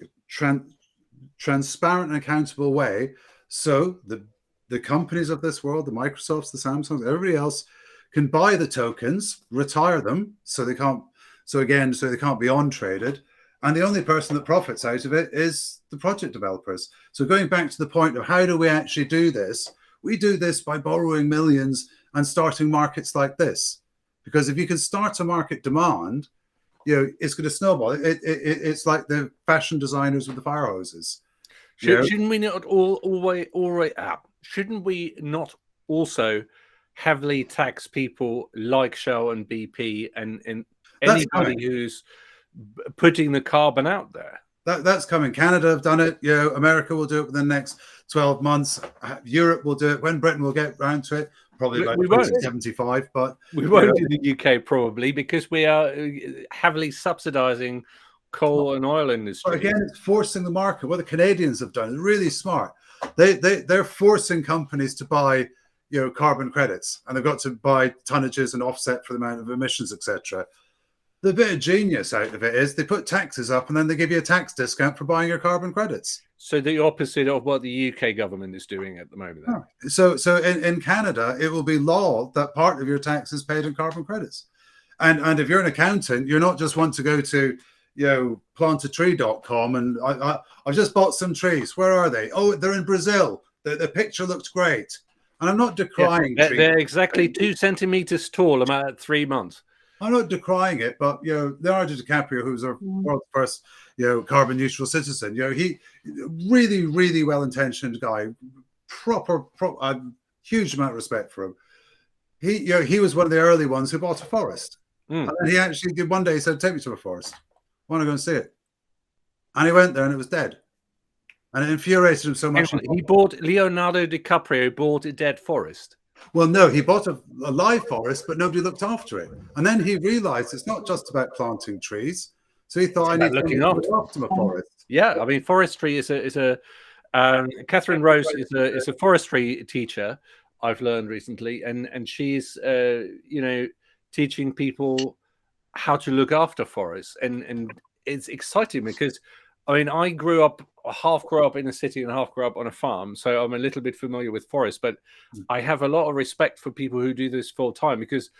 transparent and accountable way, so the companies of this world, the Microsofts, the Samsungs, everybody else can buy the tokens, retire them, so they can't be on traded, and the only person that profits out of it is the project developers. So going back to the point of how do we actually do this, we do this by borrowing millions and starting markets like this, because if you can start a market demand, it's going to snowball. It's like the fashion designers with the fire hoses. Shouldn't we not shouldn't we not also heavily tax people like Shell and BP and anybody who's putting the carbon out there? That's coming. Canada have done it. America will do it within the next 12 months. Europe will do it when Britain will get round to it. Probably like 2075, but we won't in the UK probably, because we are heavily subsidizing coal and oil industry. But again, it's forcing the market. What the Canadians have done is really smart. They're forcing companies to buy carbon credits, and they've got to buy tonnages and offset for the amount of emissions, etc. The bit of genius out of it is they put taxes up and then they give you a tax discount for buying your carbon credits. So the opposite of what the UK government is doing at the moment. Then. So in Canada, it will be law that part of your tax is paid in carbon credits. And if you're an accountant, you're not just want to go to plantatree.com and I've just bought some trees. Where are they? Oh, they're in Brazil. The picture looks great. And I'm not decrying trees. They're exactly 2 centimeters tall about 3 months. I'm not decrying it, but Leonardo DiCaprio, who's our world's first carbon neutral citizen, he really, really well intentioned guy, proper huge amount of respect for him. He was one of the early ones who bought a forest, and he actually did one day. He said, "Take me to a forest. I want to go and see it." And he went there, and it was dead, and it infuriated him so much. Leonardo DiCaprio bought a dead forest. Well, no, he bought a live forest, but nobody looked after it. And then he realized it's not just about planting trees. So he thought, I need to look after my forest. Yeah, I mean, forestry is a Catherine Rose is a forestry teacher, I've learned recently, and she's teaching people how to look after forests, and it's exciting because I mean, I half grew up in a city and half grew up on a farm, so I'm a little bit familiar with forests, but I have a lot of respect for people who do this full time, because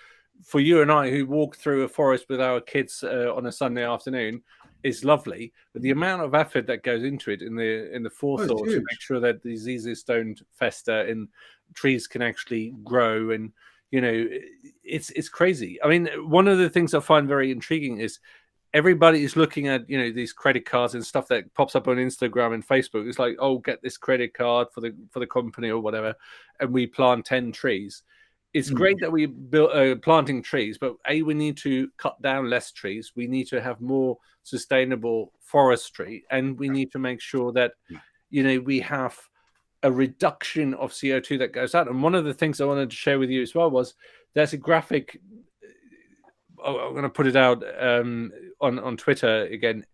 for you and I who walk through a forest with our kids on a Sunday afternoon is lovely, but the amount of effort that goes into it in the forethought to make sure that diseases don't fester and trees can actually grow, and it's crazy. I mean, one of the things I find very intriguing is everybody is looking at these credit cards and stuff that pops up on Instagram and Facebook. It's like, oh, get this credit card for the company or whatever, and we plant 10 trees. It's great that we build planting trees, but we need to cut down less trees. We need to have more sustainable forestry, and we need to make sure that we have a reduction of CO2 that goes out. And one of the things I wanted to share with you as well was there's a graphic. I'm going to put it out on Twitter again.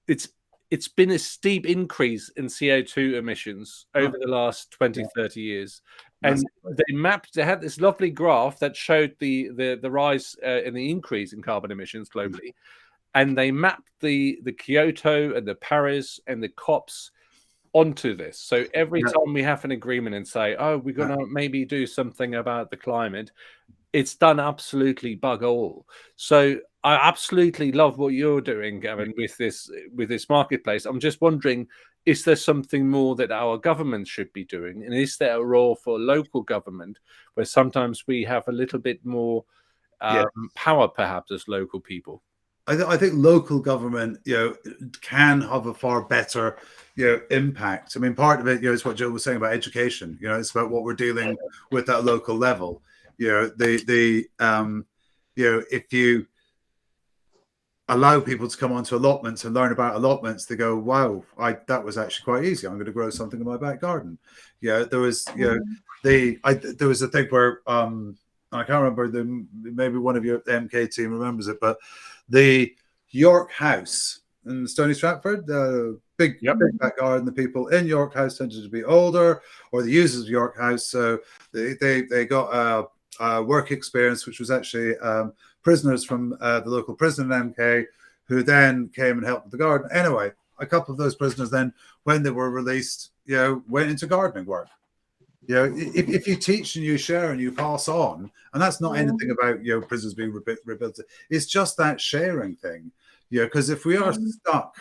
It's been a steep increase in CO2 emissions over the last 20, 30 years. And they had this lovely graph that showed the rise in the increase in carbon emissions globally. And they mapped the Kyoto and the Paris and the COPs onto this. So every time we have an agreement and say, oh, we're going to maybe do something about the climate, it's done absolutely bug all. So I absolutely love what you're doing, Gavin, with this marketplace. I'm just wondering, is there something more that our government should be doing? And is there a role for local government where sometimes we have a little bit more power, perhaps, as local people? I think local government, can have a far better, impact. I mean, part of it, is what Jill was saying about education. It's about what we're dealing with at local level. If you allow people to come onto allotments and learn about allotments, they go, wow, that was actually quite easy. I'm going to grow something in my back garden. There was, there was a thing where I can't remember, maybe one of your MK team remembers it, but the York House in Stony Stratford, the big back garden, the people in York House tended to be older, or the users of York House, so they got work experience, which was actually prisoners from the local prison in MK, who then came and helped with the garden. Anyway, a couple of those prisoners then, when they were released, went into gardening work. If you teach and you share and you pass on, and that's not anything about prisons being rehabilitated. It's just that sharing thing. Because if we are stuck,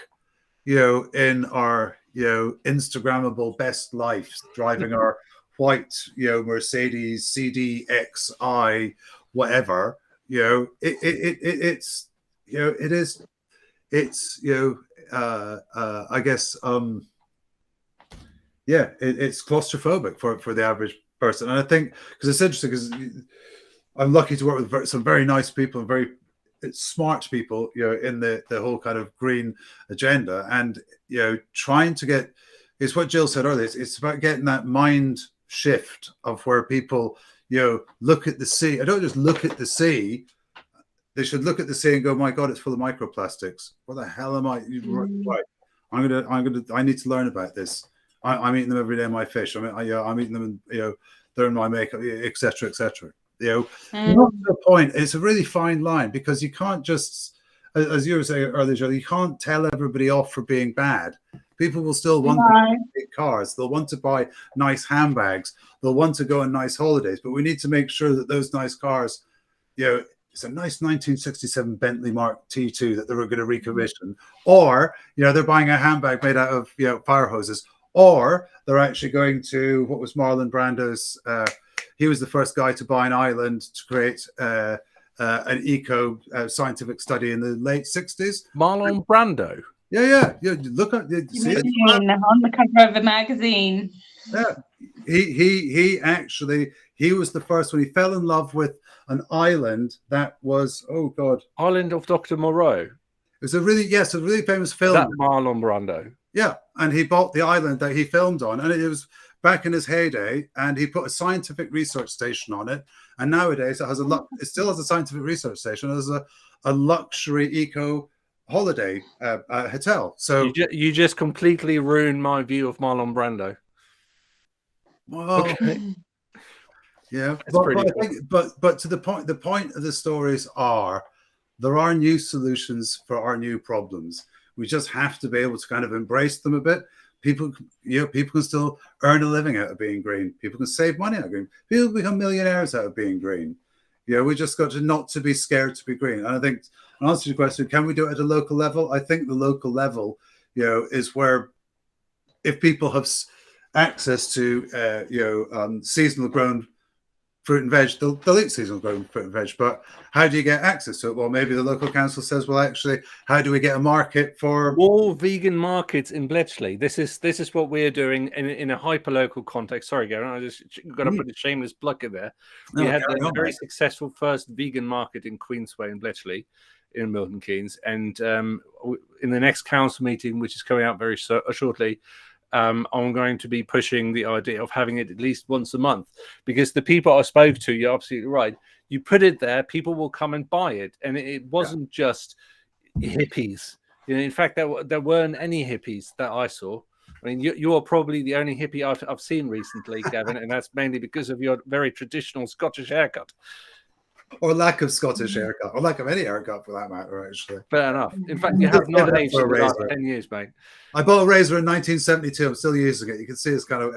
in our Instagrammable best life, driving our white Mercedes CDXI whatever, it's I guess it's claustrophobic for the average person. And I think because it's interesting, because I'm lucky to work with some very nice people and very smart people, in the whole kind of green agenda, and trying to get, it's what Gill said earlier, it's about getting that mind shift of where people look at the sea. I don't just look at the sea. They should look at the sea and go, my God, it's full of microplastics. What the hell am I? Right. I need to learn about this. I'm eating them every day in my fish. I'm eating them, and they're in my makeup, etc., etc. Not to the point. It's a really fine line, because you can't just, as you were saying earlier, Jill, you can't tell everybody off for being bad. People will still want to buy big cars. They'll want to buy nice handbags. They'll want to go on nice holidays. But we need to make sure that those nice cars, it's a nice 1967 Bentley Mark T2 that they were going to recommission, or they're buying a handbag made out of fire hoses, or they're actually going to, what was Marlon Brando's? He was the first guy to buy an island to create an eco scientific study in the late 60s. Marlon Brando. Yeah. Look at see it on the cover of a magazine. Yeah, he was the first one. He fell in love with an island that was, oh God, Island of Dr. Moreau. It was a really famous film. That Marlon Brando. Yeah, and he bought the island that he filmed on, and it was back in his heyday, and he put a scientific research station on it. And nowadays it still has a scientific research station as a luxury eco holiday hotel. So you just completely ruined my view of Marlon Brando. Well, okay. Yeah, but to the point of the stories are, there are new solutions for our new problems. We just have to be able to kind of embrace them a bit. People can still earn a living out of being green. People can save money out of green. People become millionaires out of being green. We just got to not to be scared to be green. And I think, in answer to your question, can we do it at a local level? I think the local level, is where, if people have access to, seasonal grown fruit and veg, they'll eat seasonal grown fruit and veg. But how do you get access to it? Well, maybe the local council says, well, actually, how do we get a market for all vegan markets in Bletchley? This is what we're doing in a hyper-local context. Sorry, Gavin, I just got to put a shameless plug in there. We had a very successful first vegan market in Queensway in Bletchley, in Milton Keynes. And in the next council meeting, which is coming out very shortly, I'm going to be pushing the idea of having it at least once a month, because the people I spoke to, you're absolutely right. You put it there, people will come and buy it. And it wasn't just hippies. In fact, there weren't any hippies that I saw. I mean, you're probably the only hippie I've seen recently, Gavin, and that's mainly because of your very traditional Scottish haircut. Or lack of Scottish haircut, or lack of any haircut for that matter, actually. Fair enough. In fact, you have not aged in the last 10 years, mate. I bought a razor in 1972. I'm still using it. You can see it's kind of